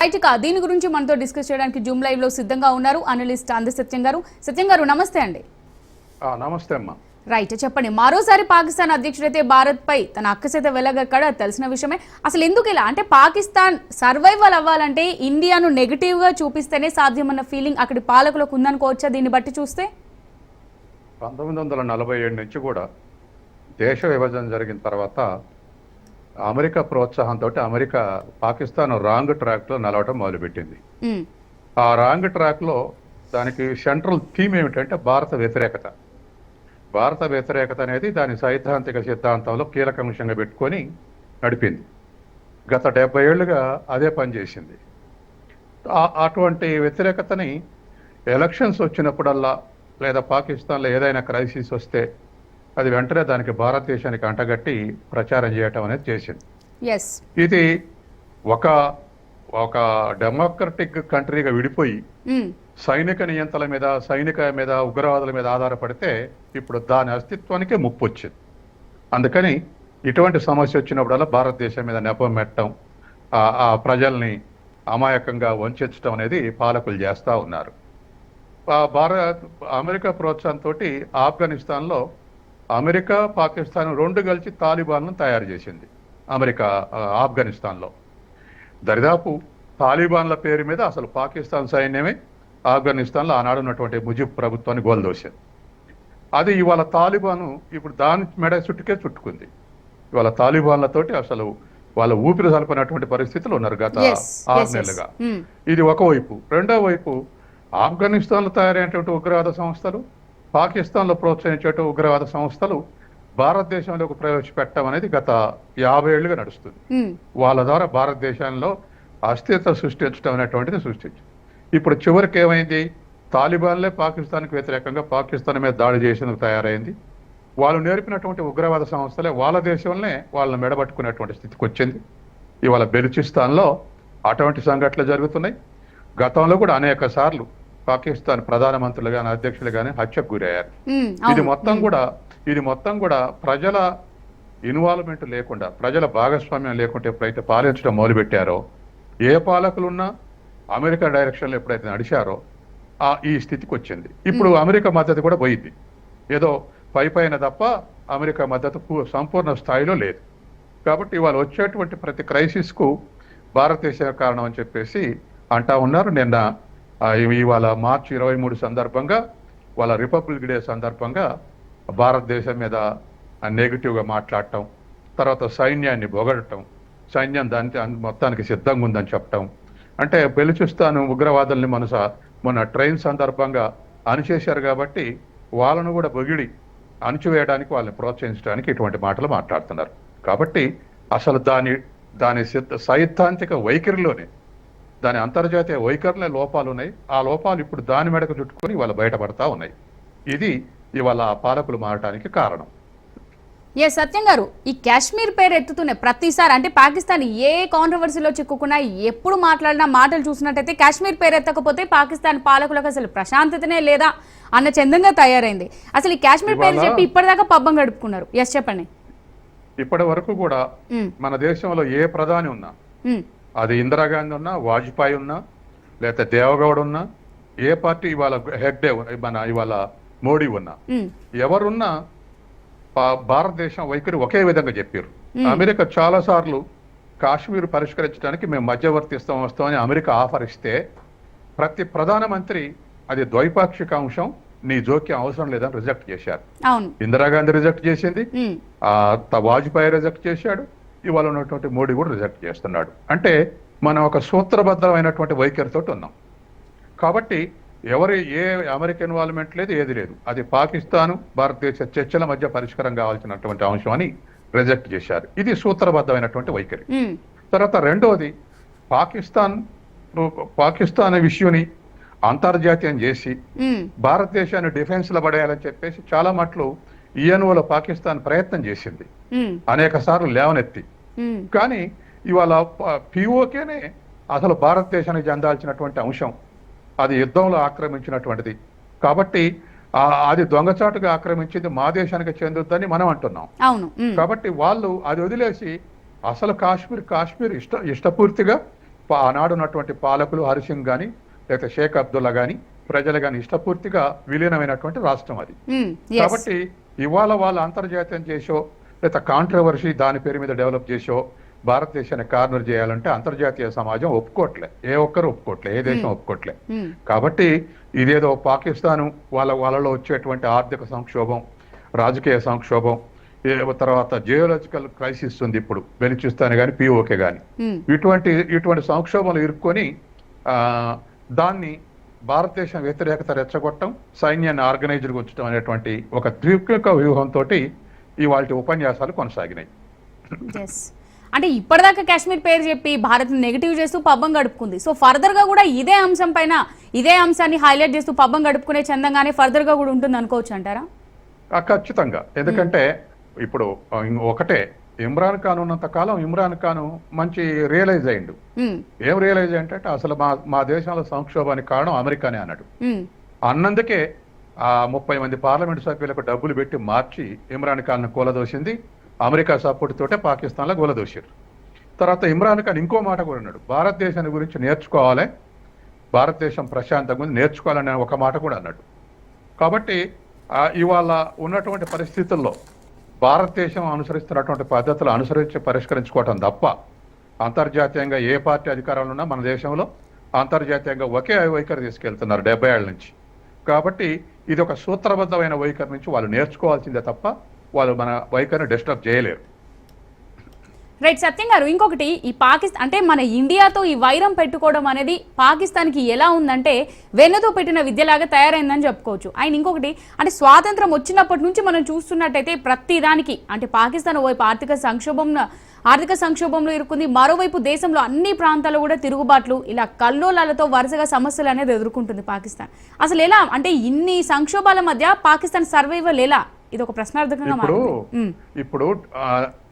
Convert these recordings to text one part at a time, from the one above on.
Right ఇక దీని గురించి మనతో డిస్కస్ చేయడానికి జూమ్ లైవ్ లో సిద్ధంగా ఉన్నారు అనలిస్ట్ అంది సత్యం గారు. సత్యం గారు నమస్తే అండి. నమస్తే అమ్మా. రైట్ చెప్పండి, మరోసారి పాకిస్తాన్ అధ్యక్షుడైతే భారత్ పై తన అక్కసేత వెలగక్కడ తెలిసిన విషయమే. అసలు ఎందుకు ఇలా అంటే పాకిస్తాన్ సర్వైవల్ అవ్వాలంటే ఇండియాను నెగిటివ్ గా చూపిస్తేనే సాధ్యమన్న ఫీలింగ్ అక్కడి పాలకులకు ఉందనుకోవచ్చా దీన్ని బట్టి చూస్తే? 1947 నుంచి కూడా దేశ విభజన జరిగిన తర్వాత అమెరికా ప్రోత్సాహంతో అమెరికా పాకిస్తాన్ రాంగ్ ట్రాక్ లో నడవటం మొదలుపెట్టింది. ఆ రాంగ్ ట్రాక్ లో దానికి సెంట్రల్ థీమ్ ఏమిటంటే భారత వ్యతిరేకత. భారత వ్యతిరేకత అనేది దాని సైద్ధాంతిక సిద్ధాంతంలో కీలక అంశంగా పెట్టుకొని నడిపింది. గత 70 ఏళ్లుగా అదే పనిచేసింది. అటువంటి వ్యతిరేకతని ఎలక్షన్స్ వచ్చినప్పుడల్లా లేదా పాకిస్తాన్లో ఏదైనా క్రైసిస్ వస్తే అది వెంటనే దానికి భారతదేశానికి అంటగట్టి ప్రచారం చేయటం అనేది చేసింది. ఇది ఒక డెమోక్రటిక్ కంట్రీగా విడిపోయి సైనిక నియంత్రణ మీద ఉగ్రవాదుల మీద ఆధారపడితే ఇప్పుడు దాని అస్తిత్వానికే ముప్పు వచ్చింది. అందుకని ఇటువంటి సమస్య వచ్చినప్పుడల్లా భారతదేశం మీద నెపం పెట్టడం, ఆ ప్రజల్ని అమాయకంగా వంచడం అనేది పాలకులు చేస్తూ ఉన్నారు. అమెరికా ప్రోత్సాహంతో ఆఫ్ఘనిస్తాన్లో అమెరికా పాకిస్తాన్ రెండు కలిసి తాలిబాన్లను తయారు చేసింది. అమెరికా ఆఫ్ఘనిస్తాన్లో దరిదాపు తాలిబాన్ల పేరు మీద అసలు పాకిస్తాన్ సైన్యమే ఆఫ్ఘనిస్తాన్లో ఆనాడు ఉన్నటువంటి ముజిబ్ ప్రభుత్వాన్ని గోల్దోసింది. అది ఇవాళ తాలిబాను ఇప్పుడు దాని మెడ చుట్టుకుంది. ఇవాళ తాలిబాన్లతోటి అసలు వాళ్ళ ఊపిరి సల్పనటువంటి పరిస్థితులు ఉన్నారు గత 6 నెలలుగా. ఇది ఒకవైపు. రెండో వైపు ఆఫ్ఘనిస్తాన్లో తయారైనటువంటి ఉగ్రవాద సంస్థలు, పాకిస్తాన్లో ప్రోత్సహించేట ఉగ్రవాద సంస్థలు భారతదేశంలోకి ప్రవేశపెట్టడం అనేది గత 50 ఏళ్లుగా నడుస్తుంది. వాళ్ళ ద్వారా భారతదేశంలో అస్థిరత సృష్టించడం అనేటువంటిది సృష్టించింది. ఇప్పుడు చివరికి ఏమైంది? తాలిబాన్లే పాకిస్తాన్కి వ్యతిరేకంగా పాకిస్తాన్ మీద దాడి చేసేందుకు తయారైంది. వాళ్ళు నేర్పినటువంటి ఉగ్రవాద సంస్థలే వాళ్ళ దేశంలోనే వాళ్ళని మెడబట్టుకునేటువంటి స్థితికి వచ్చింది. ఇవాళ బెలూచిస్తాన్లో అటువంటి సంఘటనలు జరుగుతున్నాయి. గతంలో కూడా అనేక సార్లు పాకిస్తాన్ ప్రధానమంత్రులు కానీ అధ్యక్షులు కానీ హత్యకు గురయ్యారు. ఇది మొత్తం కూడా ప్రజల ఇన్వాల్వ్మెంట్ లేకుండా, ప్రజల భాగస్వామ్యం లేకుంటే ఎప్పుడైతే పాలించడం మొదలుపెట్టారో, ఏ పాలకులున్నా అమెరికా డైరెక్షన్లో ఎప్పుడైతే నడిచారో ఈ స్థితికి వచ్చింది. ఇప్పుడు అమెరికా మద్దతు కూడా పోయింది. ఏదో పైన తప్ప అమెరికా మద్దతు సంపూర్ణ స్థాయిలో లేదు. కాబట్టి ఇవాళ వచ్చేటువంటి ప్రతి క్రైసిస్కు భారతదేశం కారణం అని చెప్పేసి అంటా ఉన్నారు. నిన్న ఇవాళ మార్చి 23 సందర్భంగా, వాళ్ళ రిపబ్లిక్ డే సందర్భంగా భారతదేశం మీద నెగిటివ్గా మాట్లాడటం, తర్వాత సైన్యాన్ని పొగడటం, సైన్యం దానికి మొత్తానికి సిద్ధంగా ఉందని చెప్పటం. అంటే బెలూచిస్తాన్ ఉగ్రవాదుల్ని మొన్న ట్రైన్ సందర్భంగా అణిచేశారు కాబట్టి వాళ్ళను కూడా బొగిడి అణిచివేయడానికి, వాళ్ళని ప్రోత్సహించడానికి ఇటువంటి మాటలు మాట్లాడుతున్నారు. కాబట్టి అసలు దాని సైద్ధాంతిక వైఖరిలోనే, దాని అంతర్జాతీయ వైఖరిలో లోపాలు ఉన్నాయి. ఆ లోపాలు ఇప్పుడు దాని మెడకు చుట్టుకొని ఇవాళ బయటపడతా ఉన్నాయి. ఇది ఇవాళ పాలకులు మారటానికి కారణం. సత్యం గారు, ఈ కాశ్మీర్ పేరు ఎత్తుతూనే ప్రతిసారి అంటే పాకిస్తాన్ ఏ కాంట్రవర్సీలో చిక్కుకున్నా, ఎప్పుడు మాట్లాడినా మాటలు చూసినట్టయితే కాశ్మీర్ పేరు ఎత్తకపోతే పాకిస్తాన్ పాలకులకు అసలు ప్రశాంతతనే లేదా అన్న చందంగా తయారైంది. అసలు ఈ కాశ్మీర్ పేరు చెప్పి ఇప్పటిదాకా పబ్బం గడుపుకున్నారు. చెప్పండి. ఇప్పటి వరకు కూడా మన దేశంలో ఏ ప్రధాని ఉన్నా, అది ఇందిరాగాంధీ ఉన్నా, వాజ్పేయి ఉన్నా, లేకపోతే దేవగౌడ్ ఉన్నా, ఏ పార్టీ ఇవాళ హెగ్డే ఇవాళ మోడీ ఉన్నా, ఎవరున్నా భారతదేశం వైఖరి ఒకే విధంగా చెప్పారు. అమెరికా చాలా సార్లు కాశ్మీర్ పరిష్కరించడానికి మేము మధ్యవర్తిస్తామని అమెరికా ఆఫర్ ఇస్తే ప్రతి ప్రధానమంత్రి అది ద్వైపాక్షిక అంశం, నీ జోక్యం అవసరం లేదని రిజెక్ట్ చేశారు. ఇందిరాగాంధీ రిజెక్ట్ చేసింది, వాజ్పేయి రిజెక్ట్ చేశాడు, ఇవాళ ఉన్నటువంటి మోడీ కూడా రిజెక్ట్ చేస్తున్నాడు. అంటే మనం ఒక సూత్రబద్ధమైనటువంటి వైఖరితో ఉన్నాం. కాబట్టి ఏ అమెరికా ఇన్వాల్వ్మెంట్ లేదు, ఏది లేదు. అది పాకిస్తాన్ భారతదేశ చర్చల మధ్య పరిష్కారం కావాల్సినటువంటి అంశం అని రిజెక్ట్ చేశారు. ఇది సూత్రబద్ధమైనటువంటి వైఖరి. తర్వాత రెండోది, పాకిస్తాన్ విషయాన్ని అంతర్జాతీయం చేసి భారతదేశాన్ని డిఫెన్స్ లో పడేయాలని చెప్పేసి చాలా మట్లు ఈఎన్ఓలో పాకిస్తాన్ ప్రయత్నం చేసింది, అనేక సార్లు లేవనెత్తి. కానీ ఇవాళ పిఓకేనే అసలు భారతదేశానికి చెందాల్సినటువంటి అంశం, అది యుద్ధంలో ఆక్రమించినటువంటిది. కాబట్టి అది దొంగచాటుగా ఆక్రమించింది, మా దేశానికి చెందుద్దని మనం అంటున్నాం. కాబట్టి వాళ్ళు అది వదిలేసి అసలు కాశ్మీర్ ఇష్టపూర్తిగా ఆనాడు ఉన్నటువంటి పాలకులు హరిసింగ్ కానీ లేకపోతే షేక్ అబ్దుల్లా కానీ ప్రజలు కానీ ఇష్టపూర్తిగా విలీనమైనటువంటి రాష్ట్రం అది. yes. కాబట్టి ఇవాళ వాళ్ళు అంతర్జాతీయం చేసో లేదా కాంట్రవర్సీ దాని పేరు మీద డెవలప్ చేసో భారతదేశాన్ని కార్నర్ చేయాలంటే అంతర్జాతీయ సమాజం ఒప్పుకోవట్లే, ఏ ఒక్కరు ఒప్పుకోవట్లే, ఏ దేశం ఒప్పుకోవట్లే. కాబట్టి ఇదేదో పాకిస్తాను వాళ్ళలో వచ్చేటువంటి ఆర్థిక సంక్షోభం, రాజకీయ సంక్షోభం, తర్వాత జియోలాజికల్ క్రైసిస్ ఉంది ఇప్పుడు బెలూచిస్తాన్ కానీ పిఓకే కానీ, ఇటువంటి సంక్షోభాలు ఇరుక్కొని దాన్ని భారతదేశం వ్యతిరేకత రెచ్చగొట్టడం, సైన్యాన్ని ఆర్గనైజ్డ్గా ఉంచడం అనేటువంటి ఒక ద్వీపక వ్యూహంతో ఇవాళ ఉపన్యాసాలు కొనసాగినాయి. అంటే ఇప్పటిదాకా కాశ్మీర్ పేరు చెప్పి భారత్ నెగిటివ్ చేస్తూ పబ్బం గడుపుకుంది. సో ఫర్దర్ గా కూడా ఇదే అంశం పైన ఇదే అంశాన్ని హైలైట్ చేస్తూ పబ్బం గడుపుకునే చందంగానే ఫర్దర్ గా కూడా ఉంటుంది అనుకోవచ్చు అంటారా? ఖచ్చితంగా. ఎందుకంటే ఇప్పుడు ఒకటే, ఇమ్రాన్ ఖాన్ ఉన్నంత కాలం ఇమ్రాన్ ఖాన్ మంచి రియలైజ్ అయ్యిండు. ఏం రియలైజ్ అంటే అసలు మా దేశంలో సంక్షోభానికి కారణం అమెరికానే అన్నాడు. అన్నందుకే ఆ 30 మంది పార్లమెంట్ సభ్యులకు డబ్బులు పెట్టి మార్చి ఇమ్రాన్ ఖాన్ కూలదోసింది. అమెరికా సపోర్ట్ తోటే పాకిస్తాన్లో కూలదోశారు. తర్వాత ఇమ్రాన్ ఖాన్ ఇంకో మాట కూడా అన్నాడు, భారతదేశాన్ని గురించి నేర్చుకోవాలి, భారతదేశం ప్రశాంతంగా నేర్చుకోవాలనే ఒక మాట కూడా అన్నాడు. కాబట్టి ఇవాళ ఉన్నటువంటి పరిస్థితుల్లో భారతదేశం అనుసరిస్తున్నటువంటి పద్ధతులు అనుసరించి పరిష్కరించుకోవటం తప్ప అంతర్జాతీయంగా ఏ పార్టీ అధికారంలో ఉన్నా మన దేశంలో అంతర్జాతీయంగా ఒకే వైఖరి తీసుకెళ్తున్నారు 70 ఏళ్ల నుంచి. కాబట్టి ఇది ఒక సూత్రబద్ధమైన వైఖరి నుంచి వాళ్ళు నేర్చుకోవాల్సిందే తప్ప వాళ్ళు మన వైఖరిని డిస్టర్బ్ చేయలేరు. రైట్ సత్యం గారు, ఇంకొకటి ఈ పాకిస్తాన్ అంటే మన ఇండియాతో ఈ వైరం పెట్టుకోవడం అనేది పాకిస్తాన్కి ఎలా ఉందంటే వెన్నతో పెట్టిన విద్యలాగా తయారైందని చెప్పుకోవచ్చు. అండ్ ఇంకొకటి అంటే స్వాతంత్రం వచ్చినప్పటి నుంచి మనం చూస్తున్నట్టయితే ప్రతి దానికి అంటే పాకిస్తాన్ వైపు ఆర్థిక సంక్షోభంలో ఇరుక్కుంది, మరోవైపు దేశంలో అన్ని ప్రాంతాల్లో కూడా తిరుగుబాట్లు, ఇలా కల్లోలాలతో వరుసగా సమస్యలు అనేది ఎదుర్కొంటుంది పాకిస్తాన్. అసలు ఎలా అంటే ఇన్ని సంక్షోభాల మధ్య పాకిస్తాన్ సర్వైవల్ ఎలా? ఇది ఒక ప్రశ్నార్థకంగా ఇప్పుడు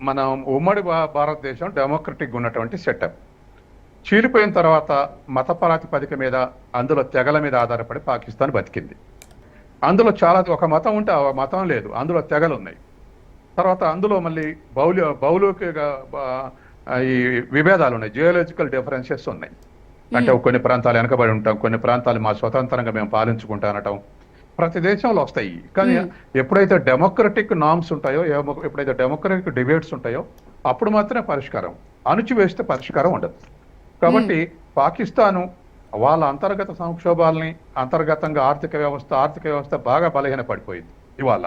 మన ఉమ్మడి భారతదేశం డెమోక్రటిక్ ఉన్నటువంటి సెటప్ చీలిపోయిన తర్వాత మత ప్రాతిపదిక మీద అందులో తెగల మీద ఆధారపడి పాకిస్తాన్ బతికింది. అందులో చాలా ఒక మతం ఉంటే ఆ మతం లేదు, అందులో తెగలు ఉన్నాయి. తర్వాత అందులో మళ్ళీ భౌగోళిక ఈ విభేదాలు ఉన్నాయి, జియోలాజికల్ డిఫరెన్సెస్ ఉన్నాయి. అంటే కొన్ని ప్రాంతాలు వెనకబడి ఉంటాం, కొన్ని ప్రాంతాలు మా స్వతంత్రంగా మేము పాలించుకుంటా అనటం ప్రతి దేశంలో వస్తాయి. కానీ ఎప్పుడైతే డెమోక్రటిక్ నామ్స్ ఉంటాయో, ఎప్పుడైతే డెమోక్రటిక్ డిబేట్స్ ఉంటాయో అప్పుడు మాత్రమే పరిష్కారం, అణుచివేస్తే పరిష్కారం ఉండదు. కాబట్టి పాకిస్తాను వాళ్ళ అంతర్గత సంక్షోభాలని, అంతర్గతంగా ఆర్థిక వ్యవస్థ బాగా బలహీన పడిపోయింది. ఇవాళ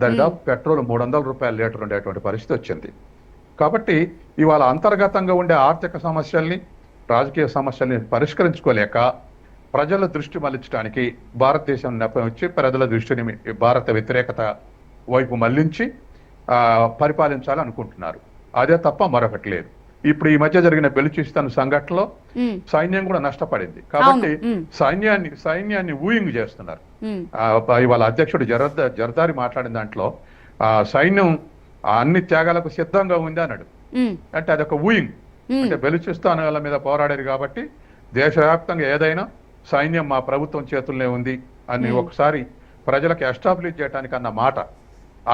దాదాపు పెట్రోల్ 300 రూపాయల లీటర్ ఉండేటువంటి పరిస్థితి వచ్చింది. కాబట్టి ఇవాళ అంతర్గతంగా ఉండే ఆర్థిక సమస్యల్ని, రాజకీయ సమస్యల్ని పరిష్కరించుకోలేక ప్రజల దృష్టి మళ్లించడానికి భారతదేశం నెపంచి ప్రజల దృష్టిని భారత వ్యతిరేకత వైపు మళ్లించి పరిపాలించాలనుకుంటున్నారు. అదే తప్ప మరొకటి లేదు. ఇప్పుడు ఈ మధ్య జరిగిన బెలూచిస్తాన్ సంఘటనలో సైన్యం కూడా నష్టపడింది. కాబట్టి సైన్యాన్ని ఊయింగ్ చేస్తున్నారు. ఇవాళ అధ్యక్షుడు జర్దారి మాట్లాడిన దాంట్లో సైన్యం అన్ని త్యాగాలకు సిద్ధంగా ఉంది అన్నాడు. అంటే అదొక ఊయింగ్. అంటే బెలూచిస్తాన్ వాళ్ళ మీద పోరాడారు కాబట్టి దేశవ్యాప్తంగా ఏదైనా సైన్యం మా ప్రభుత్వం చేతుల్లోనే ఉంది అని ఒకసారి ప్రజలకు ఎస్టాబ్లిష్ చేయడానికి అన్న మాట,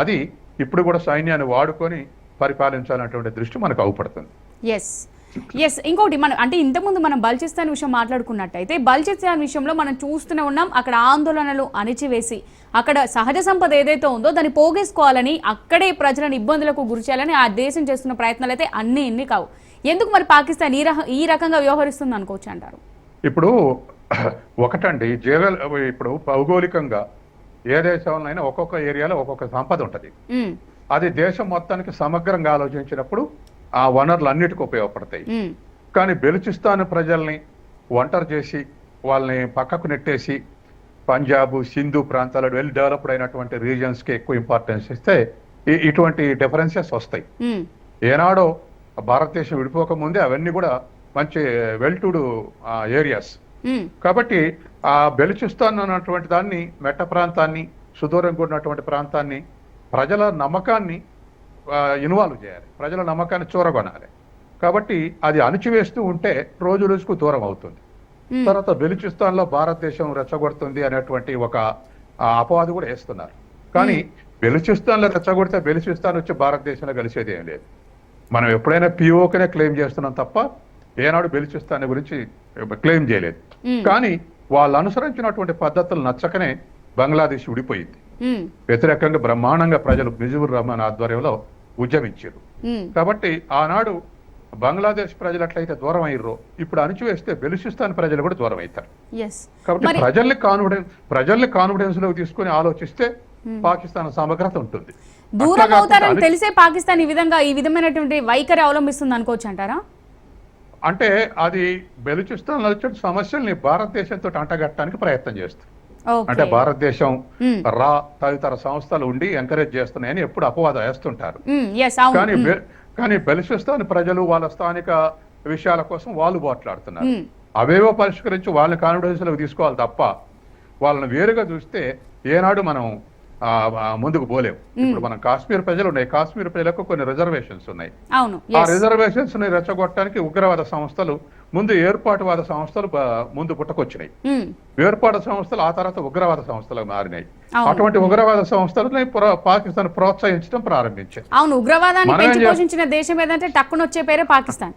అది ఇప్పుడు కూడా సైన్యాన్ని వాడుకొని పరిపాలించాలనేటువంటి దృష్టి మనకు అవుపడుతుంది. ఎస్ ఇంకోటి మనం అంటే ఇంతకుముందు మనం బల్చిస్తాన్ విషయం మాట్లాడుకున్నట్టయితే బల్చిస్తాన్ విషయంలో మనం చూస్తూనే ఉన్నాం, అక్కడ ఆందోళనలు అణిచివేసి అక్కడ సహజ సంపద ఏదైతే ఉందో దాన్ని పోగేసుకోవాలని, అక్కడే ప్రజలను ఇబ్బందులకు గురి చేయాలని ఆ దేశం చేస్తున్న ప్రయత్నాలు అయితే అన్ని కావు. ఎందుకు మరి పాకిస్తాన్ ఈ రకంగా వ్యవహరిస్తుంది అనుకోవచ్చు అంటారు? ఇప్పుడు ఒకటండి, ఇప్పుడు భౌగోళికంగా ఏ దేశంలో ఒక్కొక్క ఏరియాలో ఒక్కొక్క సంపద ఉంటుంది. అది దేశం మొత్తానికి సమగ్రంగా ఆలోచించినప్పుడు ఆ వనరులు అన్నిటికీ ఉపయోగపడతాయి. కానీ బెలూచిస్తాన్ ప్రజల్ని ఒంటరి చేసి వాళ్ళని పక్కకు నెట్టేసి పంజాబ్, సింధు ప్రాంతాలు వెల్ డెవలప్డ్ అయినటువంటి రీజియన్స్ కి ఎక్కువ ఇంపార్టెన్స్ ఇస్తే ఇటువంటి డిఫరెన్సెస్ వస్తాయి. ఏనాడో భారతదేశం విడిపోక ముందే అవన్నీ కూడా మంచి వెల్ టు డూ ఏరియాస్. కాబట్టి ఆ బెలూచిస్తాన్ అన్నటువంటి దాన్ని, మెట్ట ప్రాంతాన్ని, సుదూరంగా ఉన్నటువంటి ప్రాంతాన్ని ప్రజల నమ్మకాన్ని ఇన్వాల్వ్ చేయాలి, ప్రజల నమ్మకాన్ని చూరగొనాలి. కాబట్టి అది అణిచివేస్తూ ఉంటే రోజు రోజుకు దూరం అవుతుంది. తర్వాత బెలూచిస్తాన్ లో భారతదేశం రెచ్చగొడుతుంది అనేటువంటి ఒక అపవాదు కూడా వేస్తున్నారు. కానీ బెలూచిస్తాన్ లో రెచ్చగొడితే బెలూచిస్తాన్ వచ్చి భారతదేశంలో కలిసేది ఏం లేదు. మనం ఎప్పుడైనా పిఓకనే క్లెయిమ్ చేస్తున్నాం తప్ప ఏనాడు బెలుచిస్తాన్ గురించి క్లెయిమ్ చేయలేదు. కానీ వాళ్ళు అనుసరించినటువంటి పద్ధతులు నచ్చకనే బంగ్లాదేశ్ విడిపోయింది. వ్యతిరేకంగా బ్రహ్మాండంగా ప్రజలు ముజిబుర్ రహమాన్ ఆధ్వర్యంలో ఉద్యమించారు. కాబట్టి ఆనాడు బంగ్లాదేశ్ ప్రజలు ఎట్లయితే దూరం అయ్యారో ఇప్పుడు అణిచివేస్తే బెలుచిస్తాన్ ప్రజలు కూడా దూరం అవుతారు. కాబట్టి ప్రజల్ని కాన్ఫిడెన్స్ లోకి తీసుకుని ఆలోచిస్తే పాకిస్తాన్ సమగ్రత ఉంటుంది. దూరం అవుతారని తెలిసే పాకిస్తాన్ ఈ విధమైనటువంటి వైఖరి అవలంబిస్తుంది అనుకోవచ్చు అంటారా? అంటే అది బెలుచిస్తాన్ వచ్చే సమస్యల్ని భారతదేశంతో అంటగట్టడానికి ప్రయత్నం చేస్తుంది. అంటే భారతదేశం తదితర సంస్థలు ఉండి ఎంకరేజ్ చేస్తున్నాయని ఎప్పుడు అపవాదం వేస్తుంటారు. కానీ బెలుచిస్తాన్ ప్రజలు వాళ్ళ స్థానిక విషయాల కోసం వాళ్ళు పోట్లాడుతున్నారు. అవేవో పరిష్కరించి వాళ్ళని కాన్ఫిడెన్స్ లోకి తీసుకోవాలి తప్ప వాళ్ళని వేరుగా చూస్తే ఏనాడు మనం ముందుకు పోలేము. ఇప్పుడు మనం కాశ్మీర్ ప్రజలు ఉన్నాయి, కాశ్మీర్ ప్రజలకు కొన్ని రిజర్వేషన్స్ ఉన్నాయి. ఆ రిజర్వేషన్స్ ని రెచ్చగొట్టడానికి ఉగ్రవాద సంస్థలు ముందు ఏర్పాటువాద సంస్థలు ముందు పుట్టకొచ్చినాయి. ఏర్పాటు సంస్థలు ఆ తర్వాత ఉగ్రవాద సంస్థలు మారినాయి. అటువంటి ఉగ్రవాద సంస్థలని పాకిస్తాన్ ప్రోత్సహించడం ప్రారంభించారు. అవును, ఉగ్రవాదాన్ని పెంచి పోషించిన దేశం ఏదంటే టక్కున వచ్చే పేరే పాకిస్తాన్.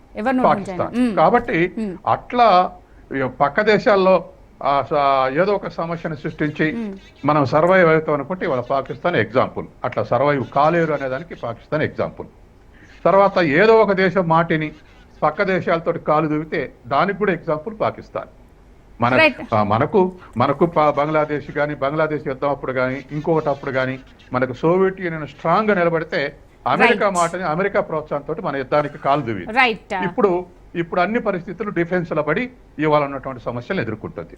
కాబట్టి అట్లా పక్క దేశాల్లో ఏదో ఒక సమస్యను సృష్టించి మనం సర్వైవ్ అవుతాం అనుకుంటే ఇవాళ పాకిస్తాన్ ఎగ్జాంపుల్. అట్లా సర్వైవ్ కాలేరు అనేదానికి పాకిస్తాన్ ఎగ్జాంపుల్. తర్వాత ఏదో ఒక దేశం మాటిని పక్క దేశాలతో కాలు దువ్వితే దానికి కూడా ఎగ్జాంపుల్ పాకిస్తాన్. మనకు బంగ్లాదేశ్ కానీ బంగ్లాదేశ్ యుద్ధం అప్పుడు కానీ ఇంకొకటి అప్పుడు కానీ మనకు సోవియట్ యూనియన్ స్ట్రాంగ్ గా నిలబడితే అమెరికా మాటని అమెరికా ప్రోత్సాహంతో మన యుద్ధానికి కాలు దువ్వి ఇప్పుడు అన్ని పరిస్థితులు డిఫెన్స్ లో పడి ఇవాళ ఉన్నటువంటి సమస్యలు ఎదుర్కొంటుంది.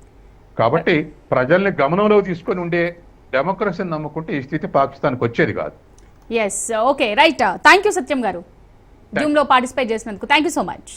కాబట్టి ప్రజల్ని గమనంలో తీసుకొని ఉండే డెమోక్రసీని నమ్ముకుంటే ఈ స్థితి పాకిస్తాన్కి వచ్చేది కాదు. Okay, right. థ్యాంక్ యూ సత్యం గారు, జూమ్ లో పార్టిసిపేట్ చేసినందుకు. Thank you so much.